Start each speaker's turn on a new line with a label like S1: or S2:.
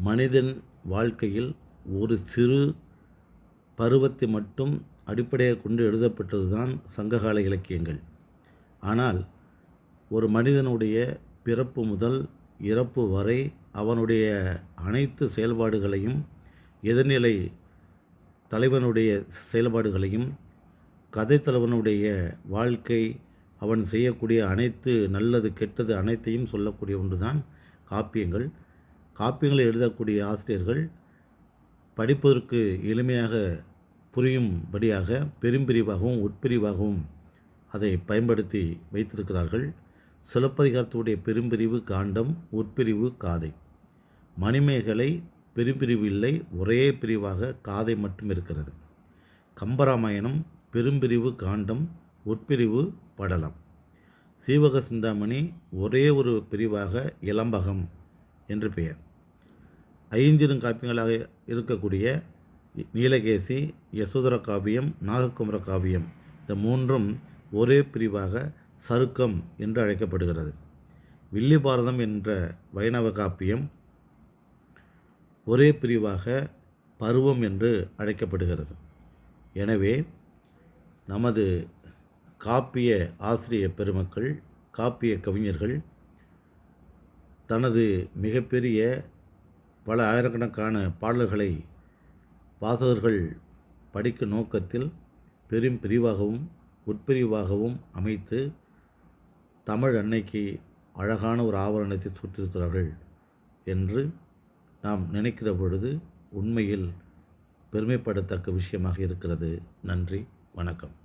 S1: மனிதன் வாழ்க்கையில் ஒரு சிறு பருவத்தை மட்டும் அடிப்படையாக கொண்டு எழுதப்பட்டது தான் சங்ககால இலக்கியங்கள். ஆனால் ஒரு மனிதனுடைய பிறப்பு முதல் இறப்பு வரை அவனுடைய அனைத்து செயல்பாடுகளையும், எதிர்நிலை தலைவனுடைய செயல்பாடுகளையும், கதைத்தலைவனுடைய வாழ்க்கை, அவன் செய்யக்கூடிய அனைத்து நல்லது கெட்டது அனைத்தையும் சொல்லக்கூடிய ஒன்று தான் காப்பியங்கள். காப்பியங்களை எழுதக்கூடிய ஆசிரியர்கள் படிப்பதற்கு எளிமையாக புரியும்படியாக பெரும்பிரிவாகவும் உட்பிரிவாகவும் அதை பயன்படுத்தி வைத்திருக்கிறார்கள். சிலப்பதிகாரத்துடைய பெரும்பிரிவு காண்டம், உட்பிரிவு காதை. மணிமேகலை பெரும்பிரிவு இல்லை, ஒரே பிரிவாக காதை மட்டும் இருக்கிறது. கம்பராமாயணம் பெரும்பிரிவு காண்டம், உட்பிரிவு படலம். சீவக சிந்தாமணி ஒரே ஒரு பிரிவாக இளம்பகம் என்று பெயர். ஐஞ்சிறுகாப்பியங்களாக இருக்கக்கூடிய நீலகேசி, யசோதர காவியம், நாககுமர காவியம், இந்த மூன்றும் ஒரே பிரிவாக சருக்கம் என்று அழைக்கப்படுகிறது. வில்லி பாரதம் என்ற வைணவ காப்பியம் ஒரே பிரிவாக பருவம் என்று அழைக்கப்படுகிறது. எனவே நமது காப்பிய ஆசிரிய பெருமக்கள், காப்பிய கவிஞர்கள் தனது மிகப்பெரிய பல ஆயிரக்கணக்கான பாடல்களை வாசகர்கள் படிக்கும் நோக்கத்தில் பெரும் பிரிவாகவும் உட்பிரிவாகவும் அமைத்து தமிழ் அன்னைக்கு அழகான ஒரு ஆவரணத்தை சூட்டியிருக்கிறார்கள் என்று நாம் நினைக்கிற பொழுது உண்மையில் பெருமைப்படத்தக்க விஷயமாக இருக்கிறது. நன்றி, வணக்கம்.